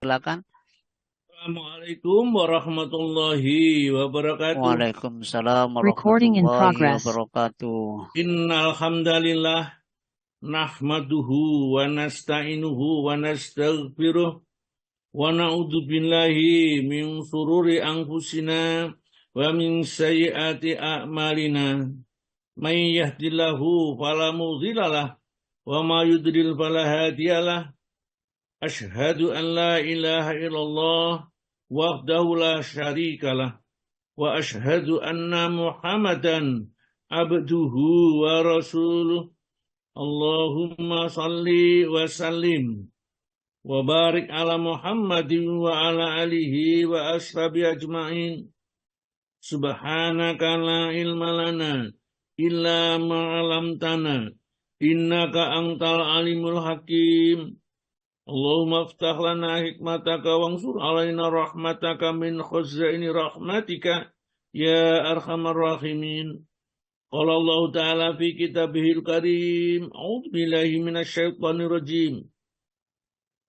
Silakan. Assalamualaikum warahmatullahi wabarakatuh. Waalaikumsalam Recording in warahmatullahi progress. wabarakatuh. Innal hamdalillah nahmaduhu wa nasta'inuhu wa nastaghfiruh wa na'udzu billahi min shururi anfusina wa min sayyiati a'malina. May yahdihillahu fala mudhillalah wa may yudlil fala hadiyalah. Asyhadu an la ilaha illallah wahdahu la syarikalah wa ashhadu anna Muhammadan abduhu wa rasuluh. Allahumma salli wa sallim wa barik ala Muhammadin wa ala alihi wa ashabi ajma'in. Subhanaka la ilma lana illa ma 'allamtana innaka antal alimul hakim. Allahumma aftah lana hikmataka wansur alaina rahmataka min khuzaini rahmatika ya arhamar rahimin. Qala Allah Ta'ala fi kitabihil karim. A'udzu billahi minasyaitonir rajim.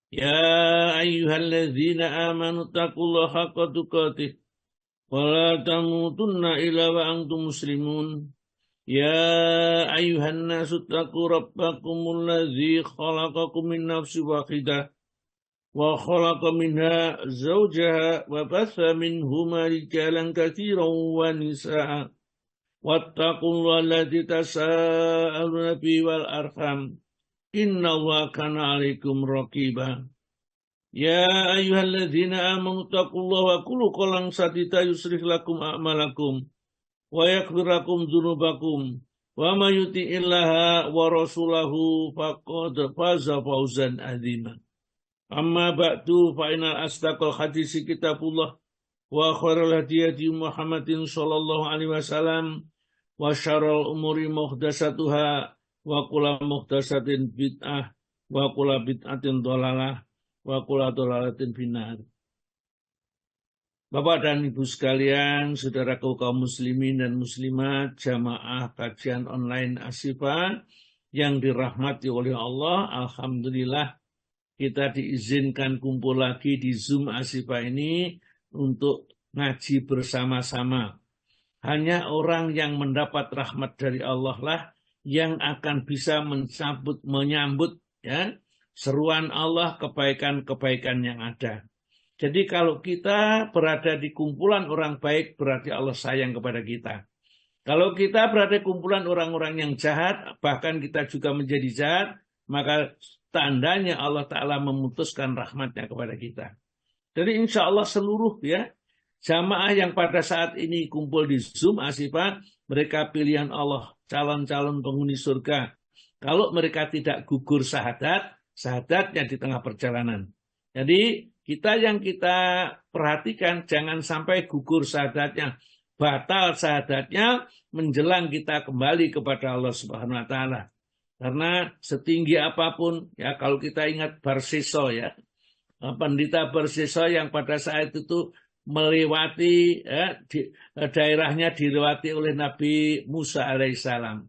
Ya ayyuhalladzina amanu taqullaha haqqa tuqatih wa la tamutunna illa wa antum muslimun. Ya ayuhan nasu taqu rabbakumul ladzi khalaqakum min nafsin wahidah wa khalaqa minha zawjaha wa batha minhuma rijalan katsiran wa nisaa wattaqullaha alladzi tasaaluna bihi wal arham innallaha kana 'alaikum raqiba. Ya ayyuhalladzina amanu taqullaha wa qulu qawlan sadida yuslih lakum a'malakum wa yaghfir lakum dzunubakum wa may yuti'illaha wa rasulahu faqad faza fawzan 'azima. Amma ba'du fa innal asdaqal hadisi kitabullah wa khairal hadiyati Muhammadin sallallahu alaihi wasallam wa syarrul umuri muhdatsatuha wa kullu muhdatsatin bid'ah wa kullu bid'atin dhalalah wa kullu dhalalatin finnar. Bapak dan Ibu sekalian, saudaraku kaum muslimin dan muslimat, jamaah kajian online Ashifa yang dirahmati oleh Allah, alhamdulillah kita diizinkan kumpul lagi di Zoom Ashifa ini untuk ngaji bersama-sama. Hanya orang yang mendapat rahmat dari Allah lah yang akan bisa menyambut ya, seruan Allah, kebaikan-kebaikan yang ada. Jadi kalau kita berada di kumpulan orang baik, berarti Allah sayang kepada kita. Kalau kita berada di kumpulan orang-orang yang jahat, bahkan kita juga menjadi jahat, maka tandanya Allah Ta'ala memutuskan rahmatnya kepada kita. Jadi insya Allah seluruh ya jamaah yang pada saat ini kumpul di Zoom Ashifa, mereka pilihan Allah, calon-calon penghuni surga. Kalau mereka tidak gugur syahadatnya di tengah perjalanan. Jadi kita perhatikan jangan sampai gugur syahadatnya, batal syahadatnya menjelang kita kembali kepada Allah Subhanahu wa taala. Karena setinggi apapun ya, kalau kita ingat Barsiso ya, pendeta Barsiso yang pada saat itu melewati ya, daerahnya dilewati oleh Nabi Musa alaihissalam.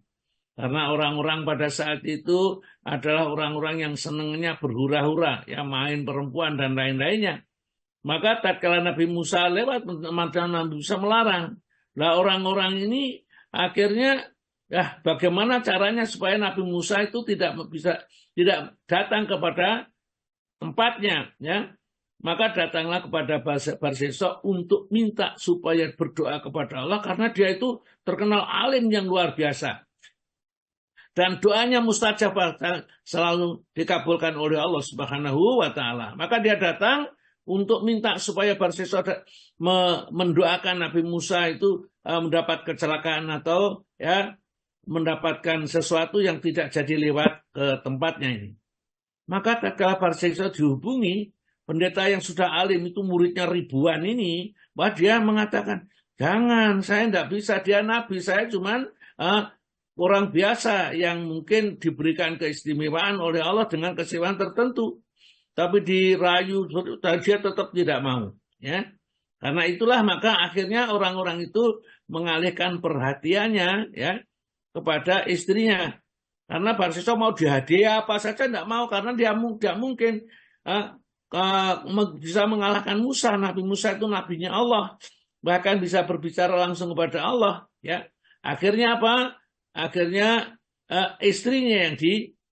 Karena orang-orang pada saat itu adalah orang-orang yang senangnya berhura-hura, ya main perempuan dan lain-lainnya. Maka tatkala Nabi Musa lewat, maka Nabi Musa melarang. Nah orang-orang ini akhirnya, ya bagaimana caranya supaya Nabi Musa itu tidak datang kepada tempatnya, ya. Maka datanglah kepada Barsiso untuk minta supaya berdoa kepada Allah karena dia itu terkenal alim yang luar biasa. Dan doanya mustajab selalu dikabulkan oleh Allah Subhanahu wa taala. Maka dia datang untuk minta supaya Barsiso mendoakan Nabi Musa itu mendapat kecelakaan atau ya mendapatkan sesuatu yang tidak jadi lewat ke tempatnya ini. Maka tatkala Barsiso dihubungi, pendeta yang sudah alim itu muridnya ribuan ini, bahwa dia mengatakan, jangan, saya tidak bisa, dia nabi, saya cuman orang biasa yang mungkin diberikan keistimewaan oleh Allah dengan keistimewaan tertentu. Tapi dirayu, dia tetap tidak mau. Ya. Karena itulah maka akhirnya orang-orang itu mengalihkan perhatiannya ya kepada istrinya. Karena Barsiso mau dihadiah apa saja tidak mau. Karena dia tidak mungkin bisa mengalahkan Musa. Nabi Musa itu nabinya Allah, bahkan bisa berbicara langsung kepada Allah. Ya, akhirnya apa? Akhirnya istrinya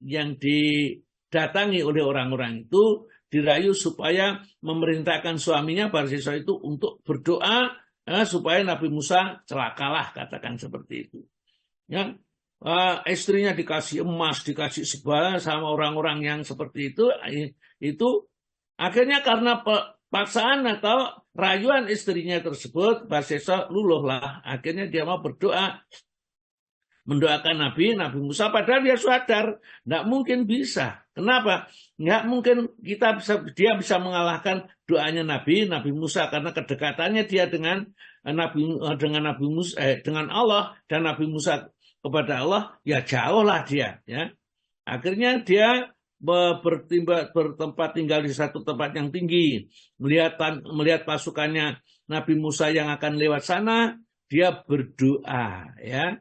yang didatangi oleh orang-orang itu dirayu supaya memerintahkan suaminya Barsisa itu untuk berdoa supaya Nabi Musa celakalah, katakan seperti itu. Ya, istrinya dikasih emas, dikasih sebala sama orang-orang yang seperti itu akhirnya karena paksaan atau rayuan istrinya tersebut, Barsisa luluhlah. Akhirnya dia mau berdoa, mendoakan Nabi Musa, padahal dia sadar tidak mungkin bisa. Kenapa? Nggak mungkin dia bisa mengalahkan doanya Nabi Musa karena kedekatannya dia dengan Nabi Musa dengan Allah, dan Nabi Musa kepada Allah ya jauhlah dia. Ya, akhirnya dia bertempat tinggal di satu tempat yang tinggi, melihat pasukannya Nabi Musa yang akan lewat sana, dia berdoa, ya,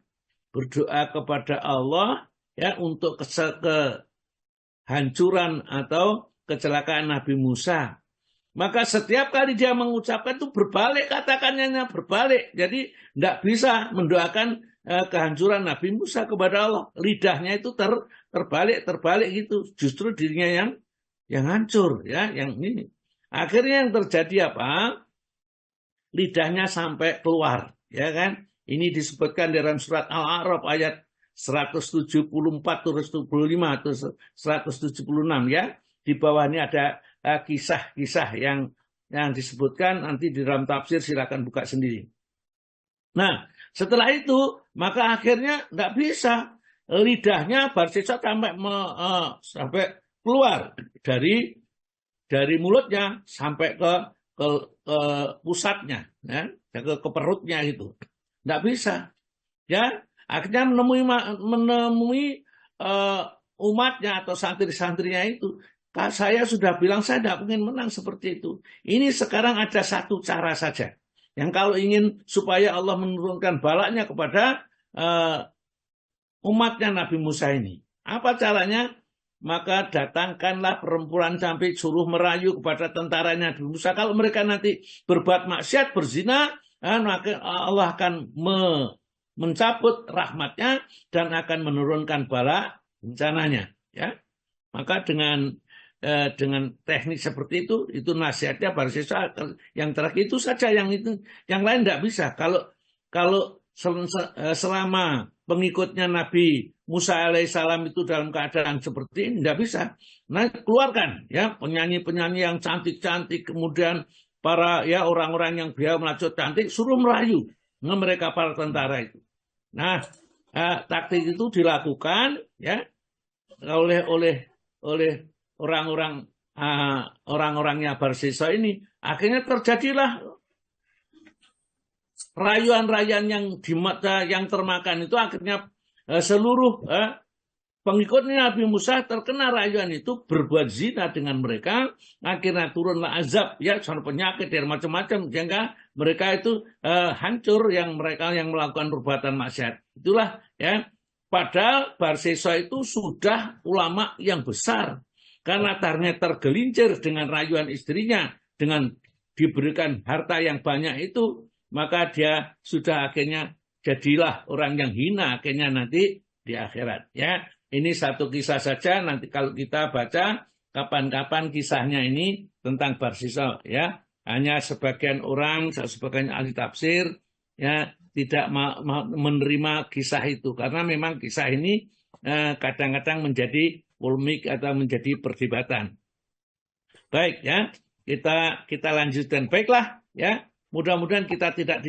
berdoa kepada Allah, ya, untuk kehancuran atau kecelakaan Nabi Musa. Maka setiap kali dia mengucapkan itu berbalik, katakannya berbalik, jadi tidak bisa mendoakan kehancuran Nabi Musa kepada Allah. Lidahnya itu terbalik gitu. Justru dirinya yang hancur, ya, yang ini. Akhirnya yang terjadi apa? Lidahnya sampai keluar, ya kan? Ini disebutkan dalam surat Al-A'raf ayat 174 terus 75 atau 176, ya. Di bawah ini ada kisah-kisah yang disebutkan, nanti di dalam tafsir silakan buka sendiri. Nah, setelah itu maka akhirnya nggak bisa, lidahnya Barsisa sampai keluar dari mulutnya sampai ke pusatnya, ya, ke perutnya itu nggak bisa, ya. Akhirnya menemui umatnya atau santri-santrinya itu. Saya sudah bilang saya tidak ingin menang seperti itu. Ini sekarang ada satu cara saja. Yang kalau ingin supaya Allah menurunkan balaknya kepada umatnya Nabi Musa ini. Apa caranya? Maka datangkanlah perempuan cantik, suruh merayu kepada tentaranya Nabi Musa. Kalau mereka nanti berbuat maksiat, berzina, maka Allah akan mencabut rahmatnya dan akan menurunkan bala bencananya. Ya, maka dengan teknik seperti itu nasihatnya Barsisa yang terakhir itu saja, yang lain tidak bisa. Kalau selama pengikutnya Nabi Musa alaihissalam itu dalam keadaan seperti ini tidak bisa. Nah, keluarkan, ya, penyanyi-penyanyi yang cantik-cantik, kemudian para, ya, orang-orang yang biar melacot cantik, suruh merayu mereka para tentara itu. Nah, taktik itu dilakukan, ya, oleh orang-orangnya Barsisa ini. Akhirnya terjadilah rayuan-rayuan yang termakan itu. Akhirnya seluruh pengikutnya Nabi Musa terkena rayuan itu, berbuat zina dengan mereka. Akhirnya turunlah azab, ya, soal penyakit dan macam-macam, sehingga mereka itu hancur, mereka yang melakukan perbuatan maksiat. Itulah, ya. Padahal Barsisa itu sudah ulama yang besar. Karena tergelincir dengan rayuan istrinya, dengan diberikan harta yang banyak itu, maka dia sudah akhirnya jadilah orang yang hina akhirnya nanti di akhirat, ya. Ini satu kisah saja, nanti kalau kita baca kapan-kapan kisahnya ini tentang Barsisa, ya. Hanya sebagian orang, sebagian ahli tafsir, ya, tidak menerima kisah itu, karena memang kisah ini kadang-kadang menjadi polemik atau menjadi perdebatan. Baik, ya, kita lanjutkan. Baiklah, ya, mudah-mudahan kita tidak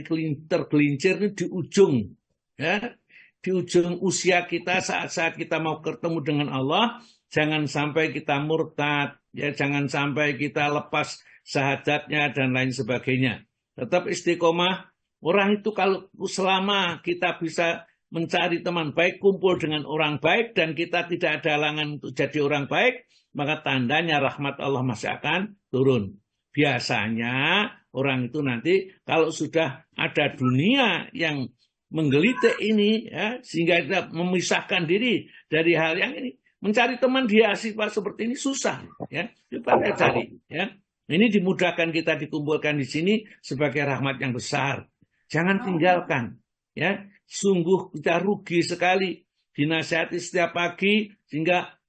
tergelincir di ujung, ya, di ujung usia kita, saat kita mau ketemu dengan Allah. Jangan sampai kita murtad, ya, jangan sampai kita lepas syahadatnya dan lain sebagainya. Tetap istiqomah. Orang itu kalau selama kita bisa mencari teman baik, kumpul dengan orang baik, dan kita tidak ada halangan untuk jadi orang baik, maka tandanya rahmat Allah masih akan turun. Biasanya orang itu nanti kalau sudah ada dunia yang menggelitik ini, ya, sehingga kita memisahkan diri dari hal yang ini, Mencari teman di Asifa seperti ini susah, ya. Coba kita cari, ya. Ini dimudahkan kita dikumpulkan di sini sebagai rahmat yang besar. Jangan tinggalkan, ya. Sungguh kita rugi sekali dinasihati setiap pagi sehingga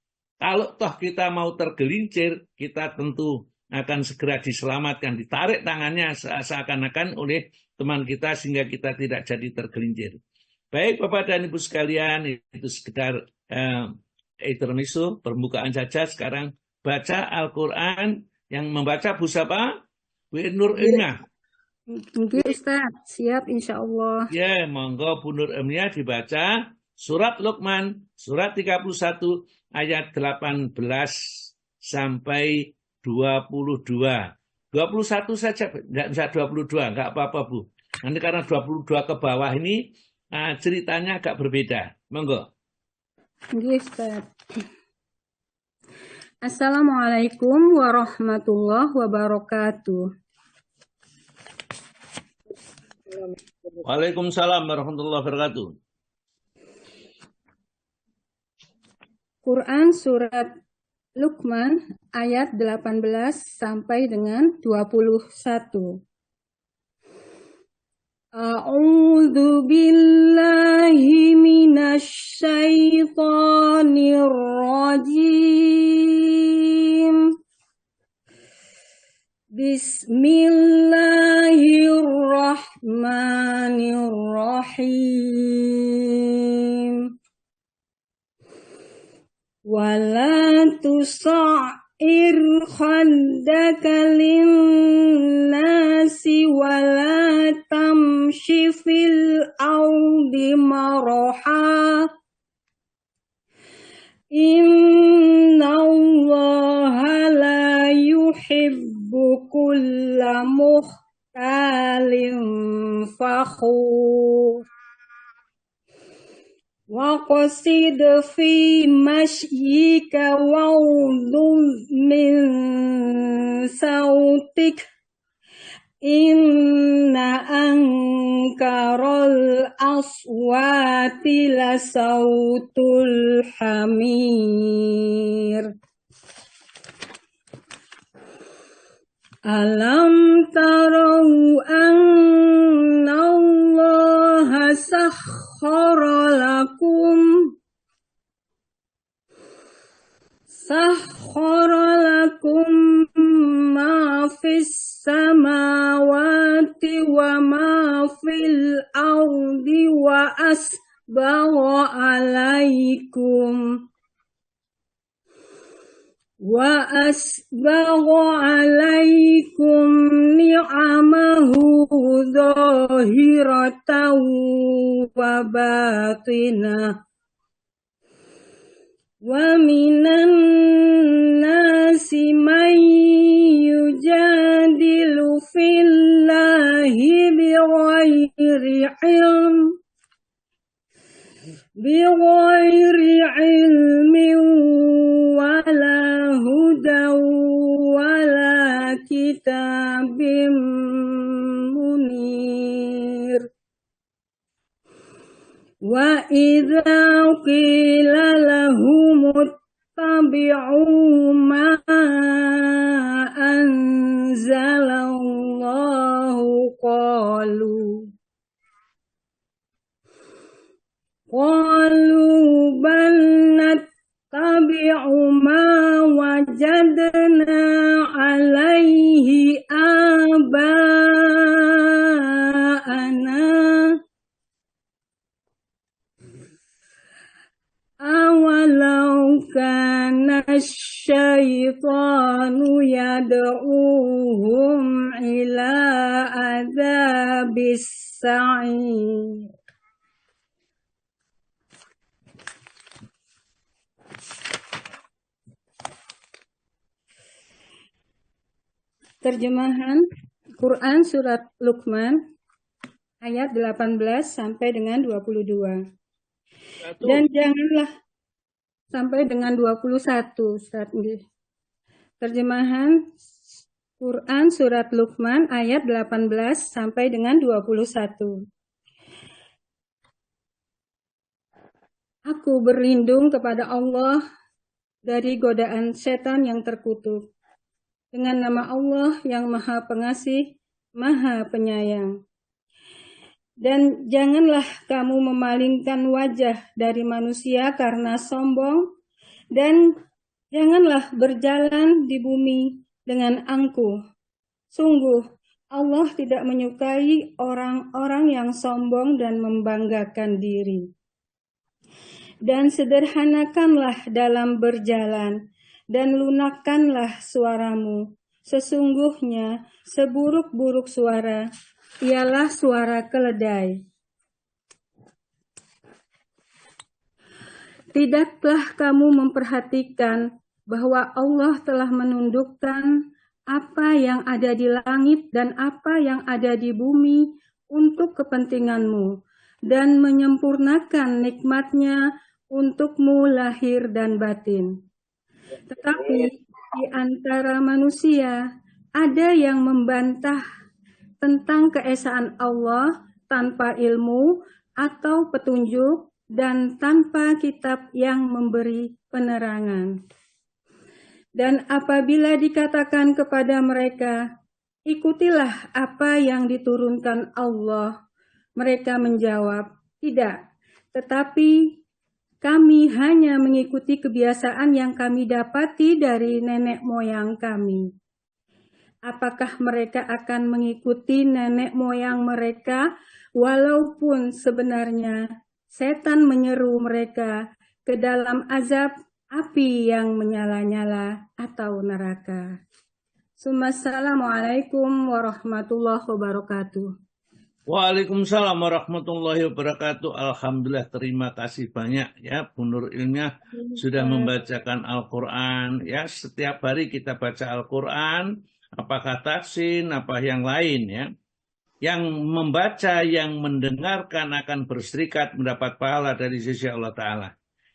kalau toh kita mau tergelincir, kita tentu akan segera diselamatkan, ditarik tangannya seakan-akan oleh teman kita sehingga kita tidak jadi tergelincir. Baik Bapak dan Ibu sekalian, itu sekedar intermezzo, permukaan saja. Sekarang baca Al-Quran, yang membaca Bu siapa? Bu Nur Emnya. Mungkin Ustaz, siap insya Allah. Ya, monggo Bu Nur Emnya dibaca surat Luqman, surat 31 ayat 18 sampai 22. 21 saja, enggak bisa 22, enggak apa-apa Bu. Nanti karena 22 ke bawah ini ceritanya agak berbeda. Monggo. Ustaz. Assalamualaikum warahmatullahi wabarakatuh. Waalaikumsalam warahmatullahi wabarakatuh. Quran surat Luqman ayat 18 sampai dengan 21. A'udzu billahi minasy syaithanir rajim. Bismillahirrahmanirrahim. Wala tusa'ir khaddaka linnasi wala tamshi fil ardi maraha. Innallaha la yuhibbu kulla mukhtalin fakhur. Waqsid fi mashyika waghdud min sautik. Inna ankaral aswati la sautul hamir. Alam tarau anna Allah sakhkhara lakum ma fis samawati wa ma fil ardi wa asbagha alaikum ni'amahu zahiratan wa batinah. Wa minan nasi man yujadilu fillahi bighairi ilmin wala hudan wala kitabim munir. Wa idza qila lahum ittabi'u ma anzalallahu qalu bal nattabi'u ma wajadna alaihi aba'ana. Awalau kana asyaitanu yad'uhum ila adzabis sa'ir. Terjemahan Quran surat Luqman ayat 18 sampai dengan 22. Dan janganlah sampai dengan 21. Terjemahan Quran surat Luqman ayat 18 sampai dengan 21. Aku berlindung kepada Allah dari godaan setan yang terkutuk. Dengan nama Allah yang Maha Pengasih, Maha Penyayang. Dan janganlah kamu memalingkan wajah dari manusia karena sombong, dan janganlah berjalan di bumi dengan angkuh. Sungguh, Allah tidak menyukai orang-orang yang sombong dan membanggakan diri. Dan sederhanakanlah dalam berjalan, dan lunakkanlah suaramu. Sesungguhnya seburuk-buruk suara ialah suara keledai. Tidaklah kamu memperhatikan bahwa Allah telah menundukkan apa yang ada di langit dan apa yang ada di bumi untuk kepentinganmu, dan menyempurnakan nikmat-Nya untukmu lahir dan batin. Tetapi di antara manusia ada yang membantah tentang keesaan Allah tanpa ilmu atau petunjuk dan tanpa kitab yang memberi penerangan. Dan apabila dikatakan kepada mereka, ikutilah apa yang diturunkan Allah, mereka menjawab, tidak, tetapi kami hanya mengikuti kebiasaan yang kami dapati dari nenek moyang kami. Apakah mereka akan mengikuti nenek moyang mereka, walaupun sebenarnya setan menyeru mereka ke dalam azab api yang menyala-nyala atau neraka. Assalamualaikum warahmatullahi wabarakatuh. Waalaikumsalam warahmatullahi wabarakatuh. Alhamdulillah, terima kasih banyak ya Bu Nur Ilmiah sudah membacakan Al-Quran ya. Setiap hari kita baca Al-Quran, apakah tahsin, apa yang lain ya. Yang membaca, yang mendengarkan akan berserikat mendapat pahala dari sisi Allah Ta'ala.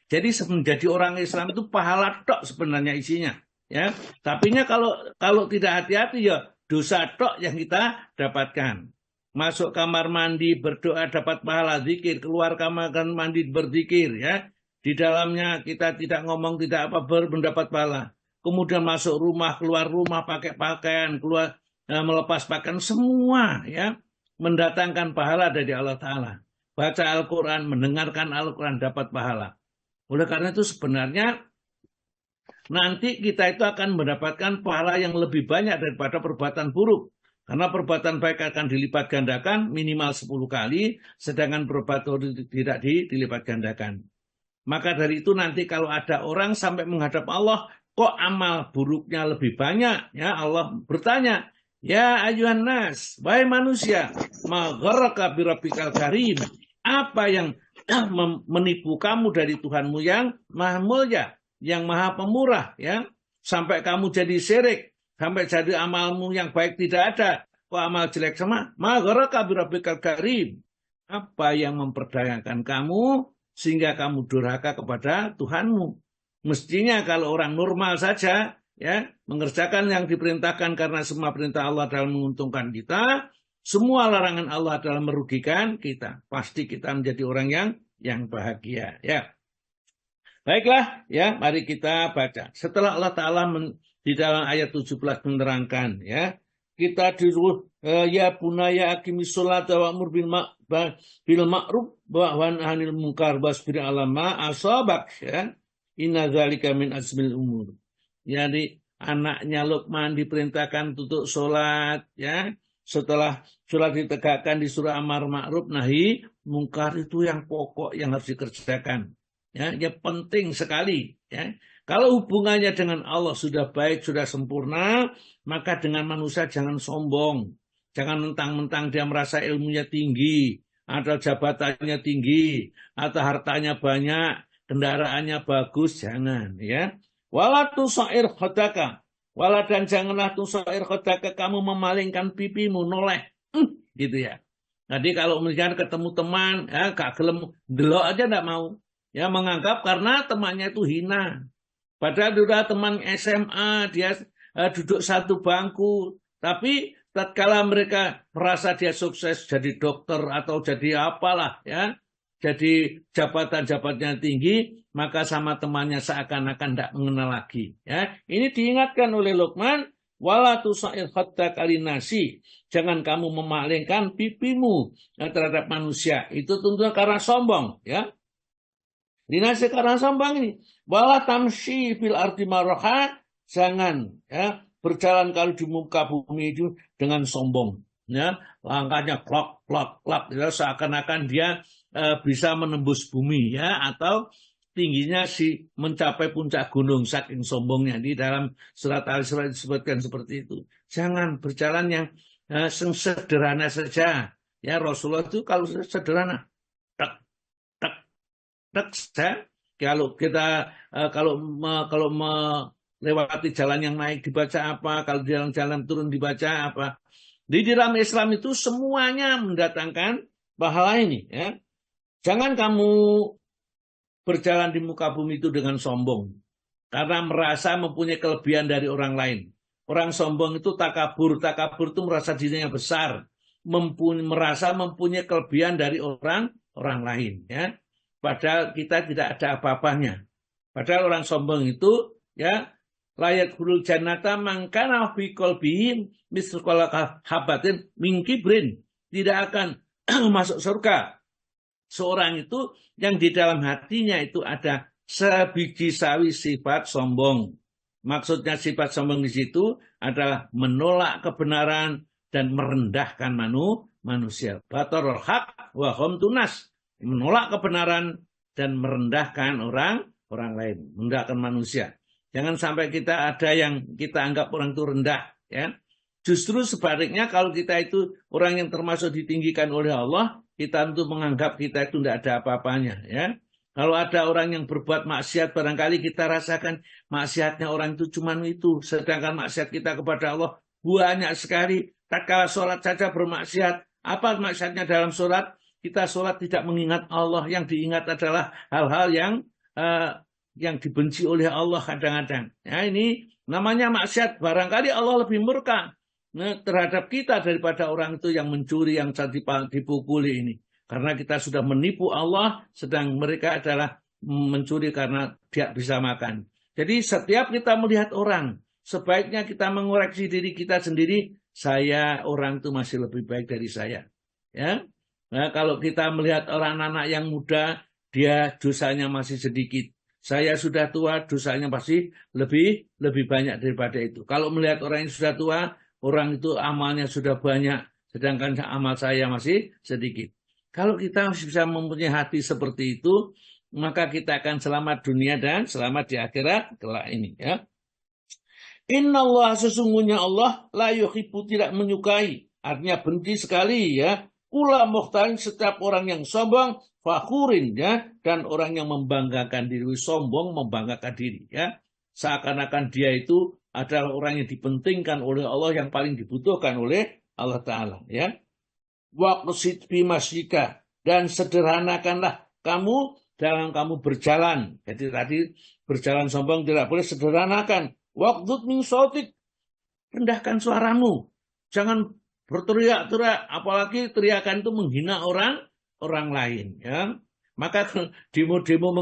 Jadi menjadi orang Islam itu pahala tok sebenarnya isinya ya. Tapinya kalau tidak hati-hati ya dosa tok yang kita dapatkan. Masuk kamar mandi berdoa dapat pahala zikir, keluar kamar mandi berzikir ya. Di dalamnya kita tidak ngomong tidak apa mendapat pahala. Kemudian masuk rumah, keluar rumah pakai pakaian, keluar melepas pakaian, semua ya mendatangkan pahala dari Allah Ta'ala. Baca Al-Quran, mendengarkan Al-Quran dapat pahala. Oleh karena itu sebenarnya nanti kita itu akan mendapatkan pahala yang lebih banyak daripada perbuatan buruk. Karena perbuatan baik akan dilipat gandakan minimal 10 kali, sedangkan perbuatan tidak dilipat gandakan. Maka dari itu nanti kalau ada orang sampai menghadap Allah, kok amal buruknya lebih banyak? Ya Allah bertanya, ya ayuhan nas, wahai manusia, ma gharraka birabbikal karim. Apa yang menipu kamu dari Tuhanmu yang maha mulia, yang maha pemurah, ya? Sampai kamu jadi syirik, sampai jadi amalmu yang baik tidak ada, kok amal jelek sama? Ma gharraka birabbikal karim. Apa yang memperdayakan kamu sehingga kamu durhaka kepada Tuhanmu? Mestinya kalau orang normal saja ya mengerjakan yang diperintahkan karena semua perintah Allah adalah menguntungkan kita, semua larangan Allah adalah merugikan kita. Pasti kita menjadi orang yang bahagia ya. Baiklah ya, mari kita baca. Setelah Allah Ta'ala di dalam ayat 17 menerangkan ya, kita disuruh ya bunaya aqimis sholata wa'mur bil ma'ruf wa nahy 'anil munkar wasbir 'ala ma asabak ya. Inna dzalika min azmil umur. Jadi anaknya Luqman diperintahkan untuk sholat ya. Setelah sholat ditegakkan disuruh amar ma'ruf nahi mungkar, itu yang pokok yang harus dikerjakan. Ya penting sekali ya. Kalau hubungannya dengan Allah sudah baik, sudah sempurna, maka dengan manusia jangan sombong. Jangan mentang-mentang dia merasa ilmunya tinggi, atau jabatannya tinggi, atau hartanya banyak, kendaraannya bagus, jangan ya. Wala tusair khadaka. Wala dan janganlah tusair khadaka, kamu memalingkan pipimu, noleh. Gitu ya. Jadi kalau misalnya ketemu teman, ya gak gelem delok aja enggak mau. Ya menganggap karena temannya itu hina. Padahal sudah teman SMA, dia duduk satu bangku. Tapi tatkala mereka merasa dia sukses jadi dokter atau jadi apalah ya, jadi jabatan-jabatannya tinggi, maka sama temannya seakan-akan tidak mengenal lagi. Ya, ini diingatkan oleh Luqman, wala tusair khaddaka linnasi. Jangan kamu memalingkan pipimu terhadap manusia. Itu tentunya karena sombong, ya. Linasi karena sombong ini. Wala tamshi fil ardi maraha. Jangan ya berjalan kalau di muka bumi itu dengan sombong. Ya, langkahnya klok klok klok. Ya, seakan-akan dia bisa menembus bumi, ya, atau tingginya mencapai puncak gunung saking sombongnya. Di dalam surat Al-Isra disebutkan seperti itu. Jangan berjalan yang sederhana saja. Ya, Rasulullah itu kalau sederhana, tak tak tak saja. Kalau kita kalau melewati jalan yang naik dibaca apa, kalau jalan-jalan turun dibaca apa. Di dalam Islam itu semuanya mendatangkan pahala ini, ya. Jangan kamu berjalan di muka bumi itu dengan sombong. Karena merasa mempunyai kelebihan dari orang lain. Orang sombong itu takabur. Takabur itu merasa dirinya besar. Merasa mempunyai kelebihan dari orang lain. Ya. Padahal kita tidak ada apa-apanya. Padahal orang sombong itu, ya, layak hurul jannata mangkana fi qalbihim misqala habatin min kibrin. Tidak akan masuk surga seorang itu yang di dalam hatinya itu ada sebiji sawi sifat sombong. Maksudnya sifat sombong di situ adalah menolak kebenaran dan merendahkan manusia. Batarul haq wa hum tunas. Menolak kebenaran dan merendahkan orang lain, merendahkan manusia. Jangan sampai kita ada yang kita anggap orang itu rendah, ya. Justru sebaliknya kalau kita itu orang yang termasuk ditinggikan oleh Allah, kita tentu menganggap kita itu tidak ada apa-apanya, ya. Kalau ada orang yang berbuat maksiat, barangkali kita rasakan maksiatnya orang itu cuma itu. Sedangkan maksiat kita kepada Allah banyak sekali. Tatkala sholat saja bermaksiat. Apa maksiatnya dalam sholat? Kita sholat tidak mengingat Allah. Yang diingat adalah hal-hal yang dibenci oleh Allah kadang-kadang. Ya, ini namanya maksiat. Barangkali Allah lebih murka terhadap kita daripada orang itu yang mencuri, yang dipukuli ini. Karena kita sudah menipu Allah, sedang mereka adalah mencuri karena tidak bisa makan. Jadi setiap kita melihat orang, sebaiknya kita mengoreksi diri kita sendiri, orang itu masih lebih baik dari saya. Ya. Nah, kalau kita melihat orang anak yang muda, dia dosanya masih sedikit. Saya sudah tua, dosanya pasti lebih banyak daripada itu. Kalau melihat orang yang sudah tua, orang itu amalnya sudah banyak, sedangkan amal saya masih sedikit. Kalau kita bisa mempunyai hati seperti itu, maka kita akan selamat dunia dan selamat di akhirat kelak ini, ya. Innallah, sesungguhnya Allah la yuhibbu, tidak menyukai, artinya benci sekali, ya. Kula mukhtalin, setiap orang yang sombong, fakhurin, ya, dan orang yang membanggakan diri, sombong membanggakan diri, ya. Seakan-akan dia itu adalah orang yang dipentingkan oleh Allah, yang paling dibutuhkan oleh Allah Ta'ala, ya. Waqsid fi masyika, dan sederhanakanlah kamu dalam kamu berjalan. Jadi tadi berjalan sombong tidak boleh, sederhanakan. Waqdud min sautik, rendahkan suaramu. Jangan berteriak-teriak, apalagi teriakan itu menghina orang lain, ya. Maka demo-demo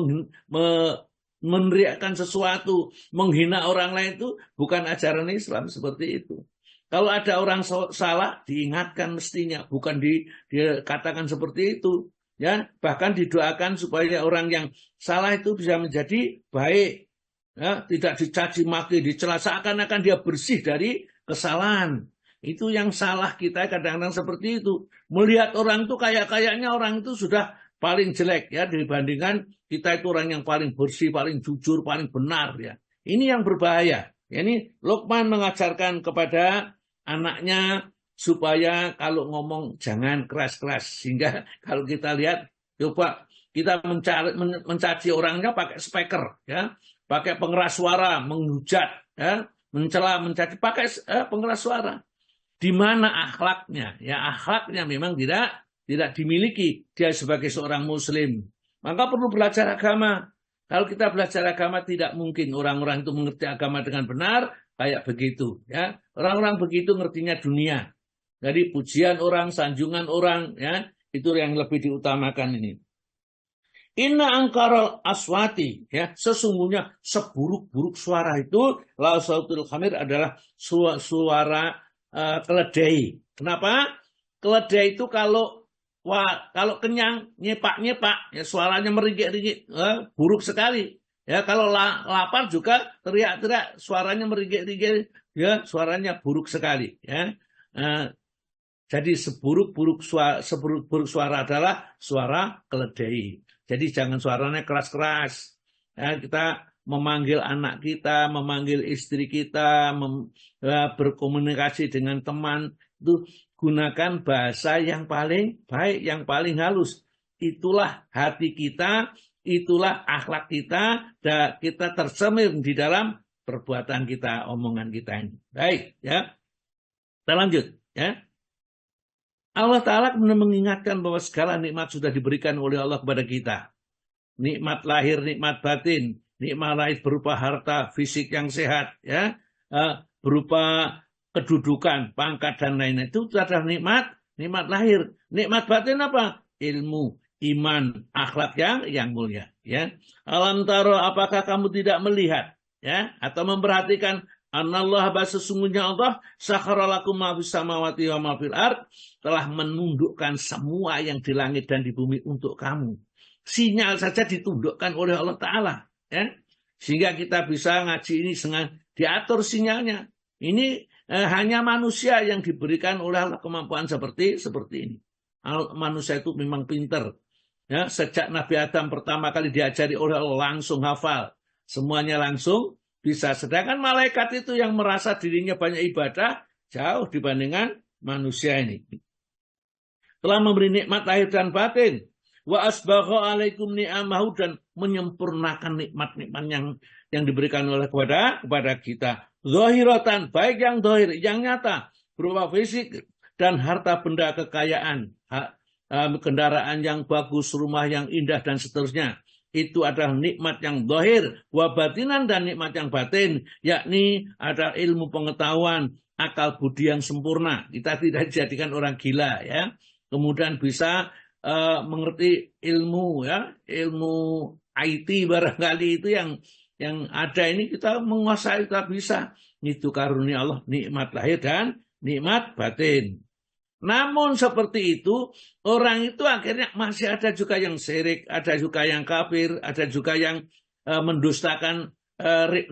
meneriakkan sesuatu, menghina orang lain itu bukan ajaran Islam seperti itu. Kalau ada orang salah, diingatkan mestinya, bukan dikatakan seperti itu. Ya, bahkan didoakan supaya orang yang salah itu bisa menjadi baik. Ya, tidak dicaci maki, dicela, seakan-akan dia bersih dari kesalahan. Itu yang salah kita kadang-kadang seperti itu. Melihat orang itu kayaknya orang itu sudah paling jelek, ya, dibandingkan kita itu orang yang paling bersih, paling jujur, paling benar, ya. Ini yang berbahaya. Ini Luqman mengajarkan kepada anaknya supaya kalau ngomong jangan keras-keras, sehingga kalau kita lihat, coba kita mencaci orangnya pakai speaker, ya, pakai pengeras suara, menghujat, ya, mencela, mencaci pakai pengeras suara. Di mana akhlaknya? Ya, akhlaknya memang tidak dimiliki dia sebagai seorang muslim. Maka perlu belajar agama. Kalau kita belajar agama, tidak mungkin orang-orang itu mengerti agama dengan benar kayak begitu, ya. Orang-orang begitu ngertinya dunia. Jadi pujian orang, sanjungan orang, ya, itu yang lebih diutamakan ini. Inna angkaral aswati, ya, sesungguhnya seburuk-buruk suara itu la sautul khamir adalah suara keledai. Kenapa? Keledai itu kalau kenyang nyepak-nyepak, ya suaranya meringik-ringik, buruk sekali. Ya, kalau lapar juga teriak-teriak, suaranya meringik-ringik, ya, suaranya buruk sekali, ya. Jadi seburuk-buruk suara adalah suara keledai. Jadi jangan suaranya keras-keras. Ya, kita memanggil anak kita, memanggil istri kita, berkomunikasi dengan teman, itu gunakan bahasa yang paling baik, yang paling halus. Itulah hati kita, itulah akhlak kita, dan kita tercermin di dalam perbuatan kita, omongan kita ini. Baik, ya. Kita lanjut, ya. Allah Ta'ala kemudian mengingatkan bahwa segala nikmat sudah diberikan oleh Allah kepada kita. Nikmat lahir, nikmat batin, nikmat lahir berupa harta, fisik yang sehat, ya, berupa kedudukan, pangkat, dan lain-lain. Itu adalah nikmat lahir. Nikmat batin apa? Ilmu, iman, akhlak yang mulia. Ya. Alam taro, apakah kamu tidak melihat, ya, atau memperhatikan anallah, sesungguhnya Allah sakharalakum ma fis samawati wa ma fil ard, telah menundukkan semua yang di langit dan di bumi untuk kamu. Sinyal saja ditundukkan oleh Allah Ta'ala, ya. Sehingga kita bisa ngaji ini diatur sinyalnya. Ini hanya manusia yang diberikan oleh Allah kemampuan seperti ini. Manusia itu memang pinter, ya. Sejak Nabi Adam pertama kali diajari oleh Allah langsung hafal, semuanya langsung bisa. Sedangkan malaikat itu yang merasa dirinya banyak ibadah jauh dibandingkan manusia ini. Telah memberi nikmat lahir dan batin. Wa asbagha alaikum ni'amahu, dan menyempurnakan nikmat-nikmat yang diberikan oleh kepada kita. Zahiratan, baik yang zahir, yang nyata, berupa fisik dan harta benda kekayaan, kendaraan yang bagus, rumah yang indah, dan seterusnya. Itu adalah nikmat yang zahir, wa batinan, dan nikmat yang batin, yakni ada ilmu pengetahuan, akal budi yang sempurna. Kita tidak dijadikan orang gila, ya. Kemudian bisa mengerti ilmu, ya, ilmu IT barangkali itu yang ada ini kita menguasai, kita bisa. Itu karunia Allah, nikmat lahir dan nikmat batin. Namun seperti itu, orang itu akhirnya masih ada juga yang syirik, ada juga yang kafir, ada juga yang mendustakan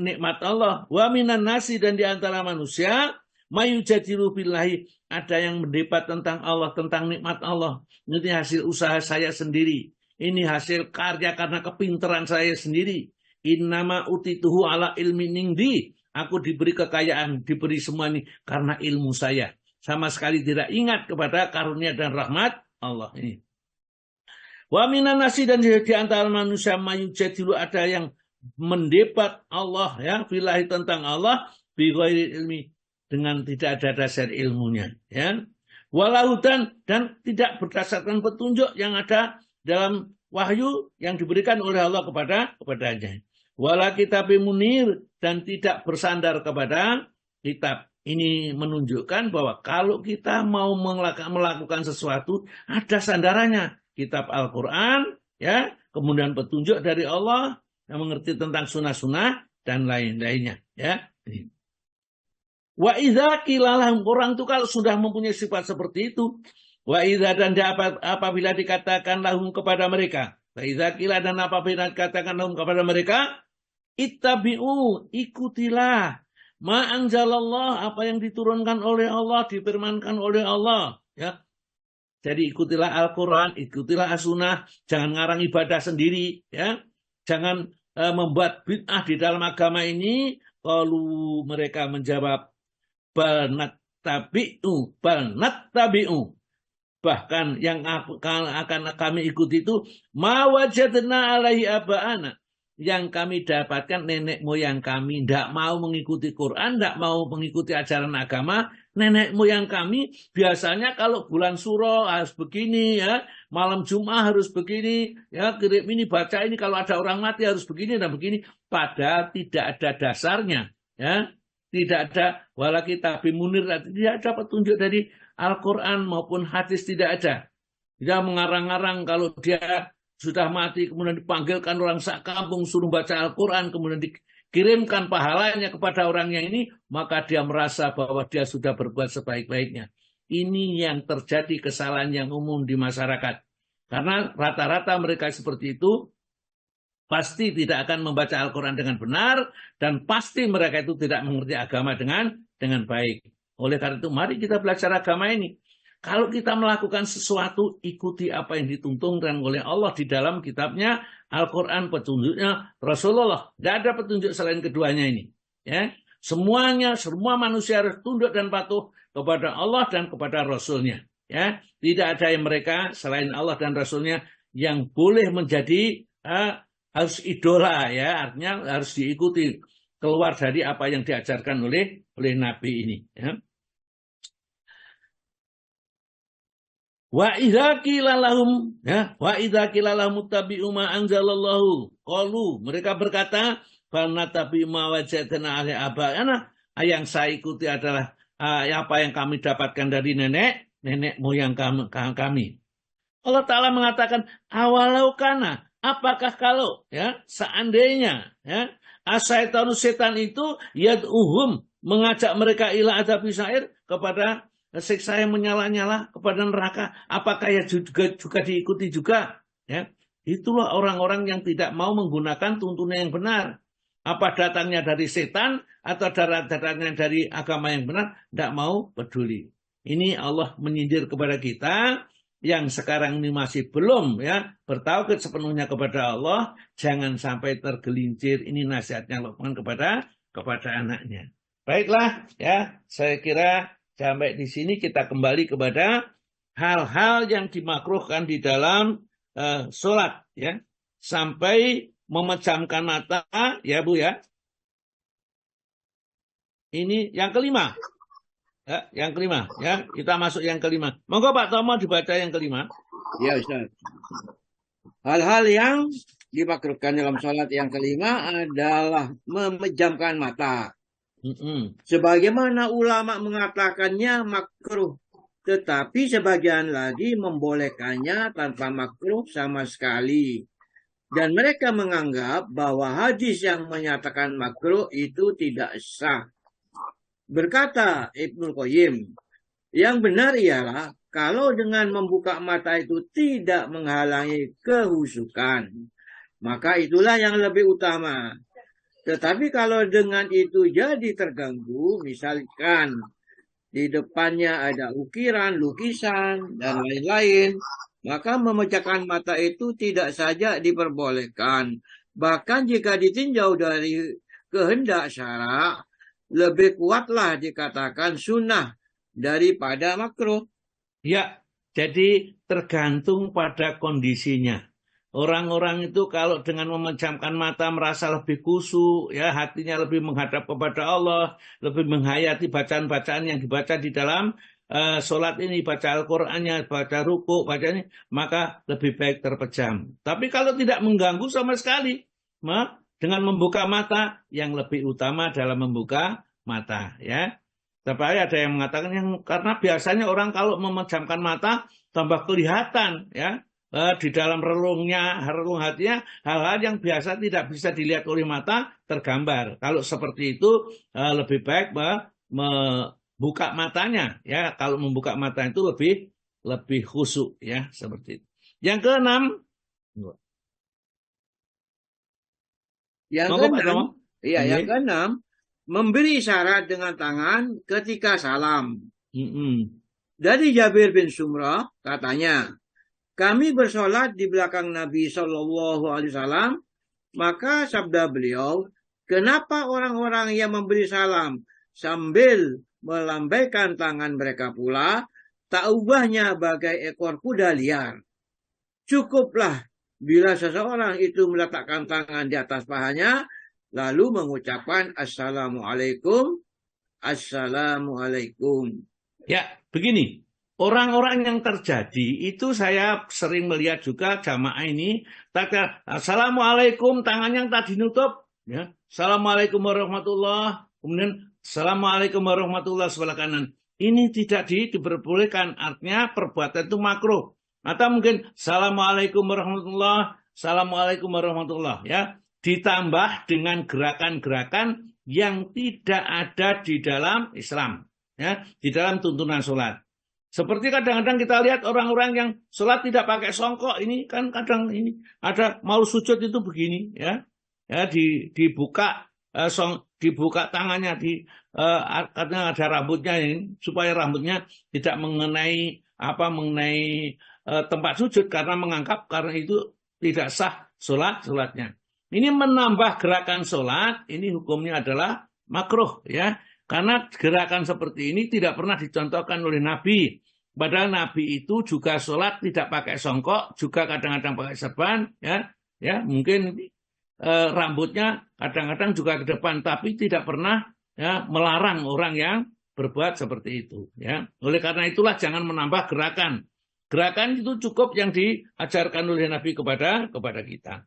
nikmat Allah. Wa minan nasi, dan di antara manusia, mayujadilu billahi, ada yang mendebat tentang Allah, tentang nikmat Allah. Ini hasil usaha saya sendiri. Ini hasil karya karena kepintaran saya sendiri. Innama utituhu ala ilmi ningdi. Aku diberi kekayaan, diberi semua ini karena ilmu saya. Sama sekali tidak ingat kepada karunia dan rahmat Allah ini. Wa minan nasi, dan di antara manusia mayujadilu, ada yang mendebat Allah, ya, billahi, tentang Allah, bi ghairi ilmi, dengan tidak ada dasar ilmunya, ya. Walau dan tidak berdasarkan petunjuk yang ada dalam wahyu yang diberikan oleh Allah kepadanya. Wala kitab munir, dan tidak bersandar kepada kitab. Ini menunjukkan bahwa kalau kita mau melakukan sesuatu, ada sandarannya. Kitab Al-Quran, ya, kemudian petunjuk dari Allah yang mengerti tentang sunnah-sunnah dan lain-lainnya, ya. Wa idza qila lahum, orang itu kalau sudah mempunyai sifat seperti itu, wa idza, dan apabila dikatakan lahum kepada mereka, wa idza qila, dan apabila dikatakan lahum kepada mereka, ittabi'u, ikutilah, ma anzalallah, apa yang diturunkan oleh Allah, difirmankan oleh Allah, ya. Jadi ikutilah Al-Quran, ikutilah As-Sunnah, jangan ngarang ibadah sendiri, ya. Jangan membuat bid'ah di dalam agama ini. Kalau mereka menjawab, bal nattabi'u, bahkan yang akan kami ikuti itu ma wajadna alaihi aba'ana, yang kami dapatkan nenek moyang kami. Tidak mau mengikuti Quran, tidak mau mengikuti ajaran agama nenek moyang kami. Biasanya kalau bulan Suro harus begini, ya, malam Jumat harus begini, ya, kirim ini, baca ini, kalau ada orang mati harus begini dan begini. Padahal tidak ada dasarnya, ya. Tidak ada wala kitab munir, tidak ada petunjuk dari Al-Quran maupun hadis, tidak ada. Dia mengarang-arang kalau dia sudah mati, kemudian dipanggilkan orang sak kampung suruh baca Al-Quran, kemudian dikirimkan pahalanya kepada orang yang ini, maka dia merasa bahwa dia sudah berbuat sebaik-baiknya. Ini yang terjadi kesalahan yang umum di masyarakat. Karena rata-rata mereka seperti itu pasti tidak akan membaca Al-Quran dengan benar, dan pasti mereka itu tidak mengerti agama dengan baik. Oleh karena itu, mari kita belajar agama ini. Kalau kita melakukan sesuatu, ikuti apa yang dituntunkan oleh Allah di dalam kitabnya, Al-Quran, petunjuknya Rasulullah. Tidak ada petunjuk selain keduanya ini. Ya, semuanya, semua manusia harus tunduk dan patuh kepada Allah dan kepada Rasulnya. Ya, tidak ada yang mereka selain Allah dan Rasulnya yang boleh menjadi harus idola, ya, artinya harus diikuti, keluar dari apa yang diajarkan oleh Nabi ini. Ya. Wa idza qila lahum, ya, wa idza qila lahum tabi'u ma anzalallahu, qalu, mereka berkata, fa natabi'u ma wajadna alaihi aba'ana, yang saya ikuti adalah apa yang kami dapatkan dari nenek moyang kami. Allah Ta'ala mengatakan, awalau kana, apakah kalau, ya, seandainya, ya, asyaitanus, setan itu yad'uhum, mengajak mereka ila adzabi sa'ir, kepada siksa yang menyala-nyala, kepada neraka, apakah ya juga diikuti juga? Ya, itulah orang-orang yang tidak mau menggunakan tuntunan yang benar. Apa datangnya dari setan atau datangnya dari agama yang benar, tidak mau peduli. Ini Allah menyindir kepada kita yang sekarang ini masih belum, ya, bertauhid sepenuhnya kepada Allah, jangan sampai tergelincir. Ini nasihatnya Luqman kepada anaknya. Baiklah, ya, saya kira sampai di sini kita kembali kepada hal-hal yang dimakruhkan di dalam sholat, ya, sampai memejamkan mata, ya Bu, ya. Ini yang kelima. Ya, yang kelima, ya, kita masuk yang kelima. Monggo Pak Tomo dibaca yang kelima. Ya Ustaz. Hal-hal yang dimakruhkan dalam sholat yang kelima adalah memejamkan mata. Sebagaimana ulama mengatakannya makruh, tetapi sebagian lagi membolehkannya tanpa makruh sama sekali. Dan mereka menganggap bahwa hadis yang menyatakan makruh itu tidak sah. Berkata Ibnu Qayyim, yang benar ialah kalau dengan membuka mata itu tidak menghalangi kehusukan, maka itulah yang lebih utama. Tetapi kalau dengan itu jadi terganggu, misalkan di depannya ada ukiran, lukisan, dan lain-lain, maka memejamkan mata itu tidak saja diperbolehkan. Bahkan jika ditinjau dari kehendak syara, lebih kuatlah dikatakan sunnah daripada makruh. Ya, jadi tergantung pada kondisinya. Orang-orang itu kalau dengan memejamkan mata merasa lebih khusyuk, ya, hatinya lebih menghadap kepada Allah, lebih menghayati bacaan-bacaan yang dibaca di dalam sholat ini, baca Al-Qur'annya, baca ruku, baca ini, maka lebih baik terpejam. Tapi kalau tidak mengganggu sama sekali, dengan membuka mata, yang lebih utama dalam membuka mata, ya. Tapi ada yang mengatakan karena biasanya orang kalau memejamkan mata tambah kelihatan, ya, di dalam relung hatinya hal-hal yang biasa tidak bisa dilihat oleh mata tergambar. Kalau seperti itu lebih baik membuka matanya, ya. Kalau membuka mata itu lebih khusyuk, ya, seperti itu. Yang keenam, yang keenam, memberi isyarat dengan tangan ketika salam. Dari Jabir bin Sumrah katanya, kami bersolat di belakang Nabi Shallallahu Alaihi Wasallam, maka sabda beliau, kenapa orang-orang yang memberi salam sambil melambaikan tangan mereka pula, tak ubahnya bagai ekor kuda liar. Cukuplah bila seseorang itu meletakkan tangan di atas pahanya, lalu mengucapkan Assalamualaikum, Assalamualaikum. Ya, begini. Orang-orang yang terjadi itu saya sering melihat juga jamaah ini. Assalamualaikum, tangannya yang tadi nutup. Ya. Assalamualaikum warahmatullah. Kemudian Assalamualaikum warahmatullah sebelah kanan. Ini tidak diperbolehkan. Artinya perbuatan itu makruh. Atau mungkin Assalamualaikum warahmatullah, Assalamualaikum warahmatullah, ya. Ditambah dengan gerakan-gerakan yang tidak ada di dalam Islam, ya, di dalam tuntunan sholat. Seperti kadang-kadang kita lihat orang-orang yang sholat tidak pakai songkok, ini kan kadang ini ada mau sujud itu begini, ya, ya dibuka dibuka tangannya karena ada rambutnya ini supaya rambutnya tidak mengenai tempat sujud karena menganggap karena itu tidak sah sholatnya. Ini menambah gerakan sholat, ini hukumnya adalah makruh, ya. Karena gerakan seperti ini tidak pernah dicontohkan oleh Nabi. Padahal Nabi itu juga sholat tidak pakai songkok, juga kadang-kadang pakai serban, ya mungkin rambutnya kadang-kadang juga ke depan, tapi tidak pernah, ya, melarang orang yang berbuat seperti itu, ya. Oleh karena itulah jangan menambah gerakan. Gerakan itu cukup yang diajarkan oleh Nabi kepada kita.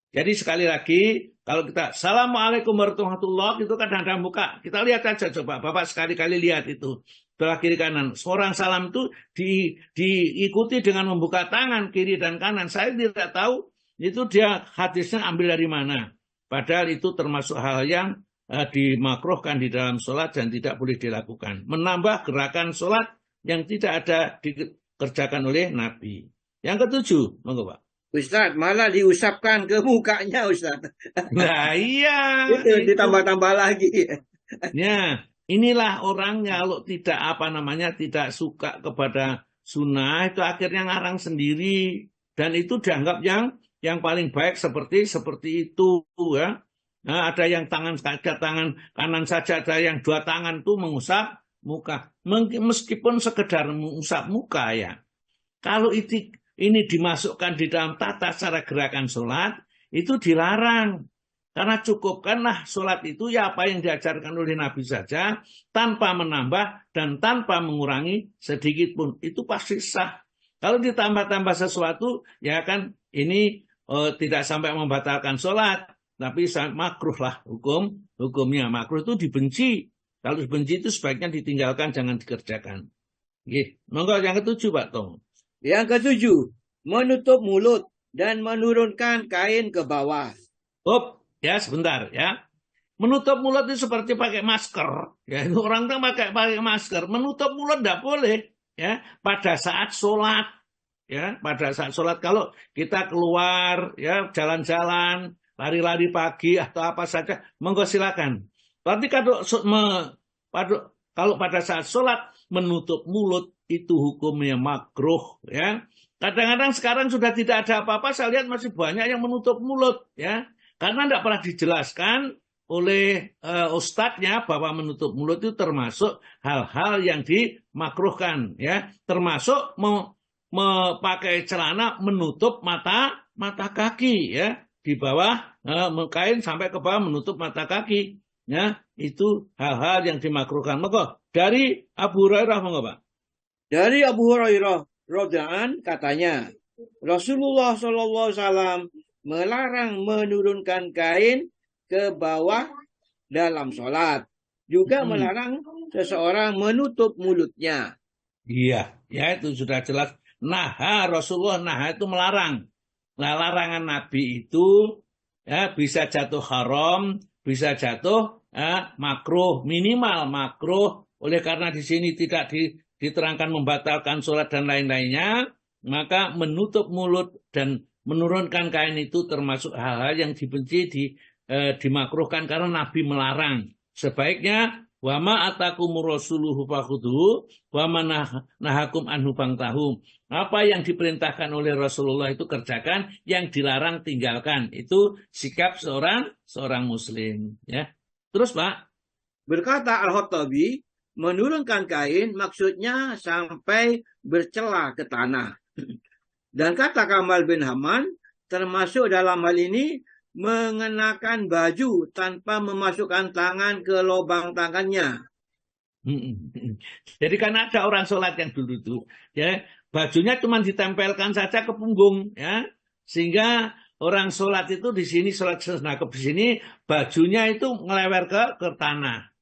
Jadi sekali lagi, kalau kita Assalamualaikum warahmatullahi wabarakatuh, itu kadang-kadang buka. Kita lihat saja, coba Bapak sekali-kali lihat itu. Sebelah kiri kanan. Seorang salam itu diikuti dengan membuka tangan kiri dan kanan. Saya tidak tahu itu dia hadisnya ambil dari mana. Padahal itu termasuk hal yang dimakruhkan di dalam sholat dan tidak boleh dilakukan. Menambah gerakan sholat yang tidak ada dikerjakan oleh Nabi. Yang ketujuh, monggo Pak. Ustaz, malah diusapkan ke mukanya, Ustaz. Nah iya. Itu ditambah-tambah lagi. Ya, inilah orang kalau tidak suka kepada sunnah, itu akhirnya ngarang sendiri. Dan itu dianggap yang paling baik seperti itu, ya. Nah, ada yang tangan kanan saja, ada yang dua tangan tuh mengusap muka. Meskipun sekedar mengusap muka, ya. Kalau ini dimasukkan di dalam tata cara gerakan sholat, itu dilarang. Karena cukupkanlah sholat itu ya apa yang diajarkan oleh Nabi saja, tanpa menambah dan tanpa mengurangi sedikit pun. Itu pasti sah. Kalau ditambah-tambah sesuatu, ya kan ini tidak sampai membatalkan sholat, tapi makruh lah hukumnya. Makruh itu dibenci. Kalau dibenci itu sebaiknya ditinggalkan, jangan dikerjakan. Monggo yang ketujuh Pak Tom. Yang ketujuh, menutup mulut dan menurunkan kain ke bawah. Ya sebentar ya. Menutup mulut itu seperti pakai masker. Ya, orang tuh pakai masker. Menutup mulut tidak boleh. Ya, pada saat sholat. Ya, pada saat sholat kalau kita keluar, ya jalan-jalan, lari-lari pagi atau apa saja, monggo silakan. Tapi kalau pada saat sholat menutup mulut itu hukumnya makruh, ya. Kadang-kadang sekarang sudah tidak ada apa-apa, saya lihat masih banyak yang menutup mulut, ya. Karena tidak pernah dijelaskan oleh ustadznya bahwa menutup mulut itu termasuk hal-hal yang dimakruhkan, ya. Termasuk memakai celana menutup mata kaki, ya. Di bawah kain sampai ke bawah menutup mata kaki, ya. Itu hal-hal yang dimakruhkan. Maka dari Abu Hurairah, monggo Pak. Dari Abu Hurairah radhiyallahu katanya, Rasulullah SAW melarang menurunkan kain ke bawah dalam sholat. Juga melarang seseorang menutup mulutnya. Iya, ya itu sudah jelas. Rasulullah itu melarang. Nah, larangan Nabi itu ya bisa jatuh haram, bisa jatuh makruh, minimal makruh. Oleh karena di sini tidak diterangkan membatalkan sholat dan lain-lainnya, maka menutup mulut dan menurunkan kain itu termasuk hal-hal yang dibenci, dimakruhkan karena Nabi melarang. Sebaiknya wa ma atakumur rasuluhu fakhudhu wa ma nahakum anhu fantahum. Apa yang diperintahkan oleh Rasulullah itu kerjakan, yang dilarang tinggalkan. Itu sikap seorang muslim, ya. Terus Pak, berkata Al-Khattabi, menurunkan kain maksudnya sampai bercela ke tanah. Dan kata Kamal bin Haman, termasuk dalam hal ini mengenakan baju tanpa memasukkan tangan ke lubang tangannya. Jadi kan ada orang sholat yang dulu tuh, ya bajunya cuma ditempelkan saja ke punggung, ya sehingga orang sholat itu di sini sholat senakep di sini bajunya itu ngelewer ke tanah.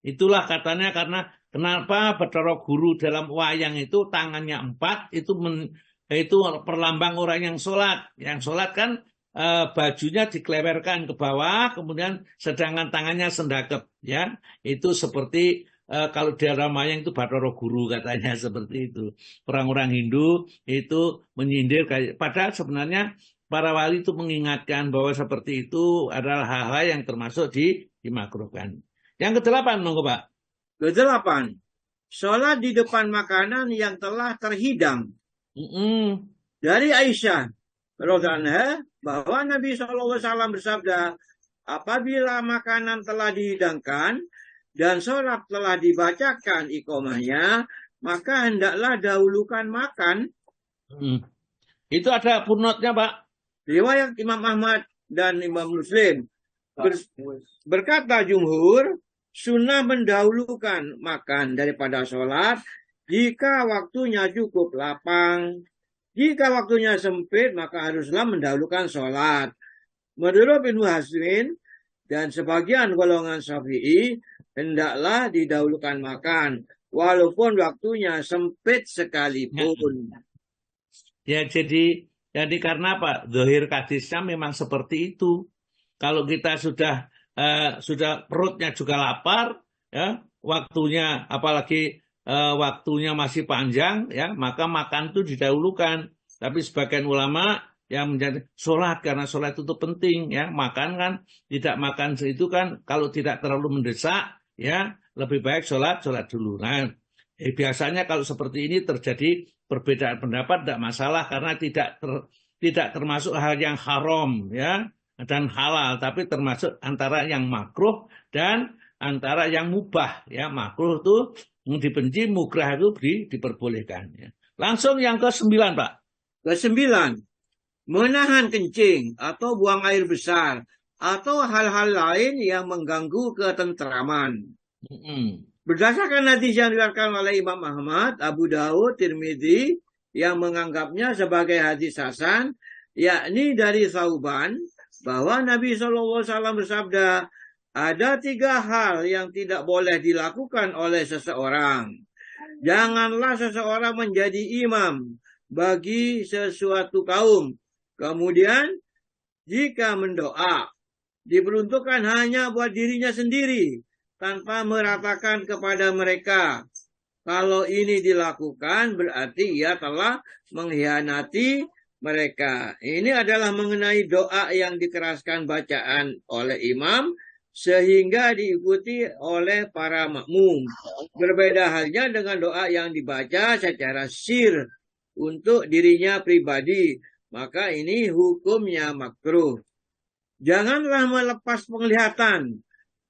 Itulah katanya karena Kenapa Bathara Guru dalam wayang itu tangannya 4 itu itu perlambang orang yang sholat. Yang sholat kan bajunya dikelewerkan ke bawah, kemudian sedangkan tangannya sendakep, ya. Itu seperti kalau di dalam wayang itu Bathara Guru katanya seperti itu. Orang-orang Hindu itu menyindir, padahal sebenarnya para wali itu mengingatkan bahwa seperti itu adalah hal-hal yang termasuk dimakruhkan. Yang ke-8, monggo Pak. Ke-8, sholat di depan makanan yang telah terhidang. Dari Aisyah radhiyallahu anha bahwa Nabi SAW bersabda, apabila makanan telah dihidangkan dan sholat telah dibacakan iqamahnya, maka hendaklah dahulukan makan. Itu ada footnote-nya, Pak. Riwayat Imam Ahmad dan Imam Muslim. Berkata jumhur, sunnah mendahulukan makan daripada sholat jika waktunya cukup lapang. Jika waktunya sempit, maka haruslah mendahulukan sholat. Menurut Ibnu Hazmin dan sebagian golongan Syafi'i, hendaklah didahulukan makan, walaupun waktunya sempit sekalipun. Ya, jadi karena apa? Zahir hadisnya memang seperti itu. Kalau kita sudah perutnya juga lapar, ya, waktunya apalagi waktunya masih panjang, ya, maka makan itu didahulukan. Tapi sebagian ulama yang menjadi sholat, karena sholat itu penting, ya, makan kan tidak makan itu kan kalau tidak terlalu mendesak, ya, lebih baik sholat dulu. Nah, biasanya kalau seperti ini terjadi perbedaan pendapat tidak masalah karena tidak termasuk hal yang haram, ya, dan halal, tapi termasuk antara yang makruh dan antara yang mubah, ya. Makruh itu dibenci, mukrah itu diperbolehkan, ya. Langsung yang ke-9, Pak. Ke-9, menahan kencing atau buang air besar atau hal-hal lain yang mengganggu ketentraman. Berdasarkan hadis yang diriwayatkan oleh Imam Ahmad, Abu Daud, Tirmidzi yang menganggapnya sebagai hadis hasan, yakni dari Thauban, bahwa Nabi SAW bersabda, ada 3 hal yang tidak boleh dilakukan oleh seseorang. Janganlah seseorang menjadi imam bagi sesuatu kaum. Kemudian, jika mendoa, diperuntukkan hanya buat dirinya sendiri, tanpa meratakan kepada mereka. Kalau ini dilakukan, berarti ia telah mengkhianati mereka. Ini adalah mengenai doa yang dikeraskan bacaan oleh imam, sehingga diikuti oleh para makmum. Berbeda halnya dengan doa yang dibaca secara sir untuk dirinya pribadi. Maka ini hukumnya makruh. Janganlah melepas penglihatan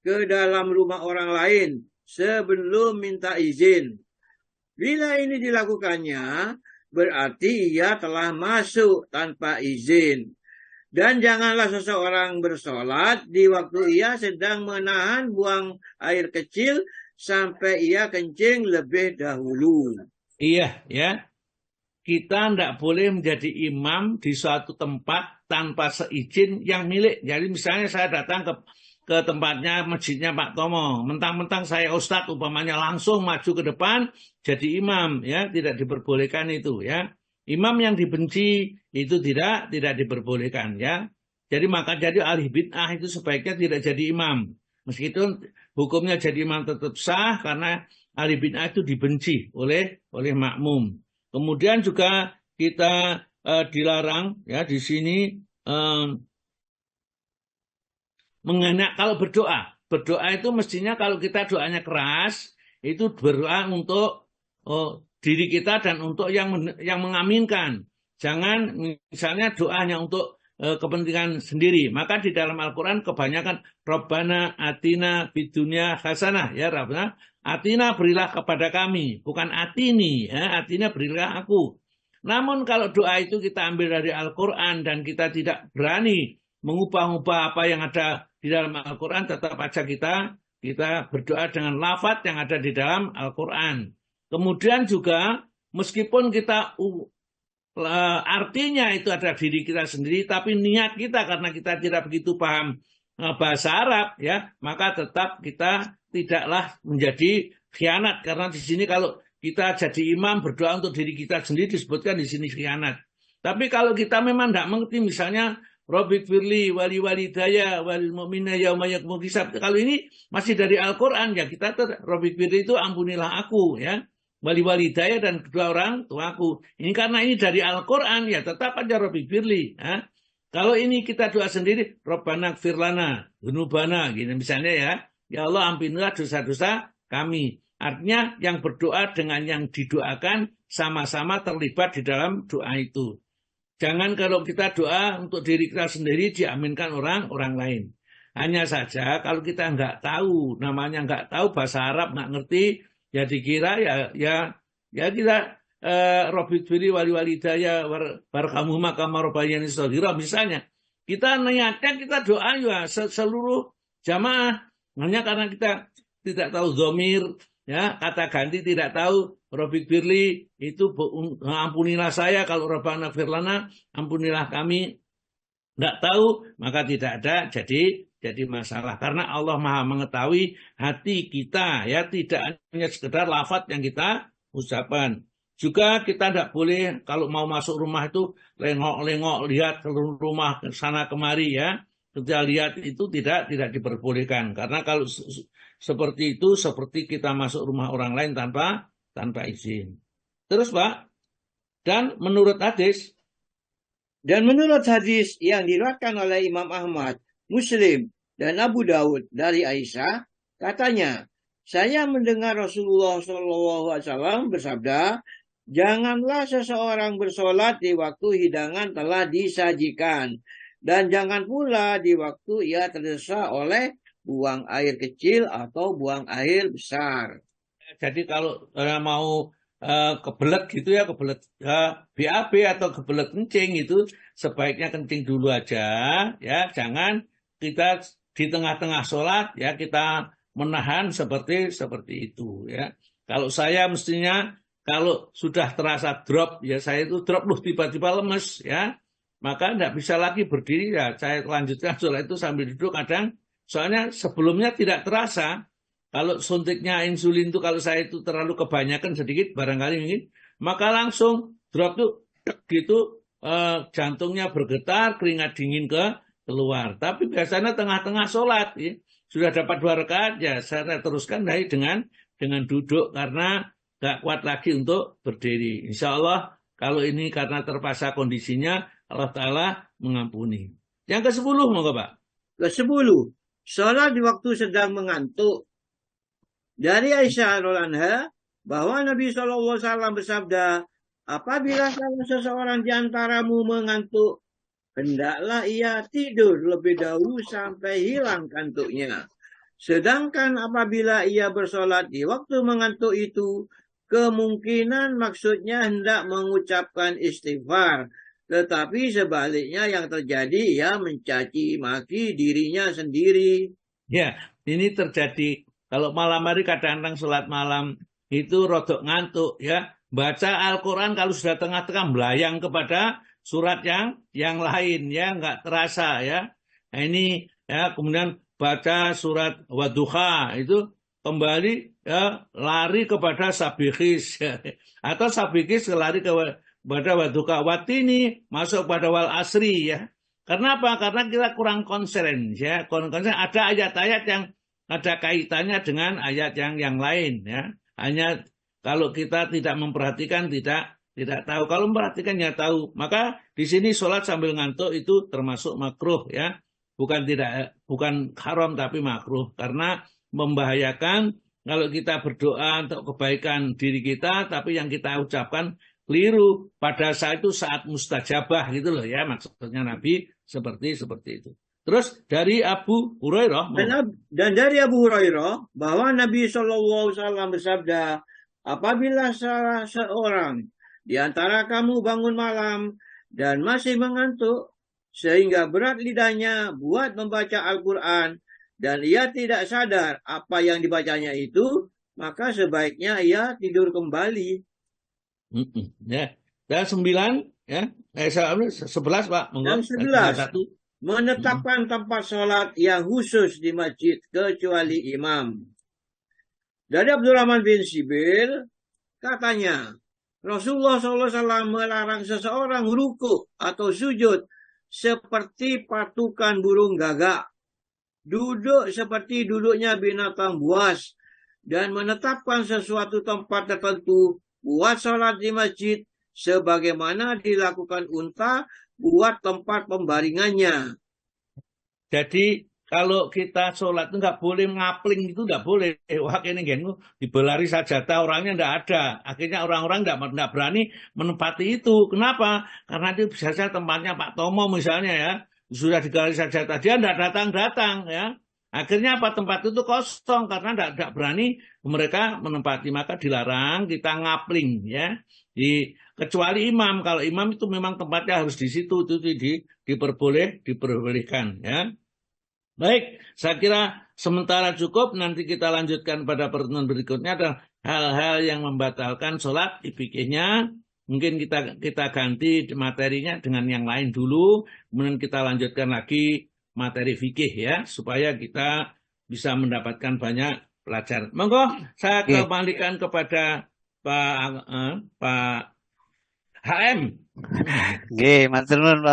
ke dalam rumah orang lain sebelum minta izin. Bila ini dilakukannya, berarti ia telah masuk tanpa izin. Dan janganlah seseorang bersolat di waktu ia sedang menahan buang air kecil sampai ia kencing lebih dahulu. Iya, ya. Kita tidak boleh menjadi imam di suatu tempat tanpa seizin yang milik. Jadi misalnya saya datang ke tempatnya, masjidnya Pak Tomo, mentang-mentang saya ustadz umpamanya langsung maju ke depan jadi imam, ya, tidak diperbolehkan itu, ya. Imam yang dibenci itu tidak diperbolehkan, ya. Jadi ahli bid'ah itu sebaiknya tidak jadi imam. Meskipun hukumnya jadi imam tetap sah karena ahli bid'ah itu dibenci oleh makmum. Kemudian juga kita dilarang, ya, di sini kalau berdoa itu mestinya kalau kita doanya keras, itu berdoa untuk diri kita dan untuk yang mengaminkan. Jangan misalnya doanya untuk kepentingan sendiri. Maka di dalam Al-Quran kebanyakan Rabbana atina bidunya hasanah, ya, Rabbana atina berilah kepada kami, bukan atini, ya, atina berilah aku. Namun kalau doa itu kita ambil dari Al-Quran dan kita tidak berani mengubah-ubah apa yang ada di dalam Al-Quran, tetap aja kita berdoa dengan lafaz yang ada di dalam Al-Quran. Kemudian juga meskipun kita artinya itu adalah diri kita sendiri, tapi niat kita karena kita tidak begitu paham bahasa Arab, ya, maka tetap kita tidaklah menjadi khianat, karena di sini kalau kita jadi imam berdoa untuk diri kita sendiri disebutkan di sini khianat. Tapi kalau kita memang tidak mengerti, misalnya Rabbik firli wali walidaya walil mu'mina yauma yaqumul hisab. Kalau ini masih dari Al-Qur'an, ya kita Rabbik firli itu ampunilah aku, ya. Wali walidaya dan kedua orang tuaku. Ini karena ini dari Al-Qur'an, ya tetap aja Rabbik firli, ya. Kalau ini kita doa sendiri, Rabbana gfir lana dzunubana, gitu misalnya, ya. Ya Allah, ampunilah dosa-dosa kami. Artinya yang berdoa dengan yang didoakan sama-sama terlibat di dalam doa itu. Jangan kalau kita doa untuk diri kita sendiri diaminkan orang lain. Hanya saja kalau kita nggak tahu, namanya nggak tahu bahasa Arab, nggak ngerti, ya dikira ya kita Rabbik firli wali walidaya warhamhuma kama rabbayani shaghira misalnya. Kita niatkan kita doa ya seluruh jamaah. Hanya karena kita tidak tahu dhamir, ya kata ganti tidak tahu. Rabbik firli itu ampunilah saya, kalau Rabbana gfir lana ampunilah kami, nggak tahu maka tidak ada jadi masalah, karena Allah Maha mengetahui hati kita, ya tidak hanya sekedar lafaz yang kita ucapkan. Juga kita tidak boleh kalau mau masuk rumah itu lengok-lengok lihat ke rumah ke sana kemari, ya. Ketika lihat itu tidak diperbolehkan, karena kalau seperti itu seperti kita masuk rumah orang lain tanpa izin. Terus Pak, dan menurut hadis yang diriwayatkan oleh Imam Ahmad, Muslim, dan Abu Daud dari Aisyah, katanya, saya mendengar Rasulullah SAW bersabda, janganlah seseorang bersolat di waktu hidangan telah disajikan, dan jangan pula di waktu ia terdesak oleh buang air kecil atau buang air besar. Jadi kalau mau kebelet gitu ya, kebelet BAB atau kebelet kencing itu sebaiknya kencing dulu aja, ya. Jangan kita di tengah-tengah sholat, ya kita menahan seperti itu, ya. Kalau saya mestinya kalau sudah terasa drop, ya saya itu drop tiba-tiba lemes, ya. Maka tidak bisa lagi berdiri, ya saya lanjutkan sholat itu sambil duduk kadang. Soalnya sebelumnya tidak terasa. Kalau suntiknya insulin itu kalau saya itu terlalu kebanyakan sedikit barangkali mungkin, maka langsung drop tuh gitu, jantungnya bergetar, keringat dingin keluar. Tapi biasanya tengah-tengah sholat, ya, sudah dapat 2 rakaat, ya saya teruskan dari dengan duduk karena gak kuat lagi untuk berdiri. Insya Allah kalau ini karena terpaksa kondisinya, Allah Ta'ala mengampuni. Yang ke-10 monggo Pak. Ke-10, sholat di waktu sedang mengantuk. Dari Aisyah radhiyallahu anha bahwa Nabi SAW bersabda, apabila salah seseorang di antaramu mengantuk, hendaklah ia tidur lebih dahulu sampai hilang kantuknya. Sedangkan apabila ia bersolat di waktu mengantuk itu, kemungkinan maksudnya hendak mengucapkan istighfar, tetapi sebaliknya yang terjadi ia mencaci maki dirinya sendiri. Ya, ini terjadi. Kalau malam hari kadang-kadang sholat malam itu rodok ngantuk, ya. Baca Al-Quran kalau sudah tengah-tengah melayang kepada surat yang lain, ya, nggak terasa, ya. Nah, ini, ya, kemudian baca surat Wadduha itu kembali, ya, lari kepada Sabihis, ya. Atau Sabihis lari kepada Wadduha. Watini masuk pada wal asri, ya. Karena apa? Karena kita kurang konsen, ya. Konsen ada ayat-ayat yang ada kaitannya dengan ayat yang lain, ya. Hanya kalau kita tidak memperhatikan tidak tahu. Kalau memperhatikan ya tahu. Maka di sini sholat sambil ngantuk itu termasuk makruh, ya. Bukan haram tapi makruh, karena membahayakan kalau kita berdoa untuk kebaikan diri kita tapi yang kita ucapkan keliru pada saat itu saat mustajabah gitu loh, ya. Maksudnya Nabi seperti itu. Terus dari Abu Hurairah, dan dari Abu Hurairah bahwa Nabi SAW bersabda, apabila salah seorang di antara kamu bangun malam dan masih mengantuk sehingga berat lidahnya buat membaca Al-Quran dan ia tidak sadar apa yang dibacanya itu, maka sebaiknya ia tidur kembali. Ya. Dan 9, ya, 11 Pak. Dan 11. Menetapkan tempat sholat yang khusus di masjid kecuali imam. Dari Abdurrahman bin Sibil, katanya, Rasulullah SAW melarang seseorang ruku atau sujud seperti patukan burung gagak, duduk seperti duduknya binatang buas, dan menetapkan sesuatu tempat tertentu buat sholat di masjid, sebagaimana dilakukan unta buat tempat pembaringannya. Jadi kalau kita sholat itu nggak boleh ngapling, itu nggak boleh. Wah ini gengu dibelari sajadah, orangnya nggak ada. Akhirnya orang-orang nggak berani menempati itu. Kenapa? Karena itu bisa saja tempatnya Pak Tomo misalnya ya, sudah digelari sajadah, dia nggak datang-datang ya. Akhirnya apa, tempat itu kosong karena nggak berani mereka menempati, maka dilarang kita ngapling ya. Kecuali imam, kalau imam itu memang tempatnya harus di situ, itu diperbolehkan ya. Baik, saya kira sementara cukup, nanti kita lanjutkan pada pertemuan berikutnya ada hal-hal yang membatalkan sholat fikihnya. Mungkin kita ganti materinya dengan yang lain dulu, kemudian kita lanjutkan lagi materi fikih ya, supaya kita bisa mendapatkan banyak pelajaran. Monggo, saya kembalikan kepada Pak HM. Nggih, matur nuwun.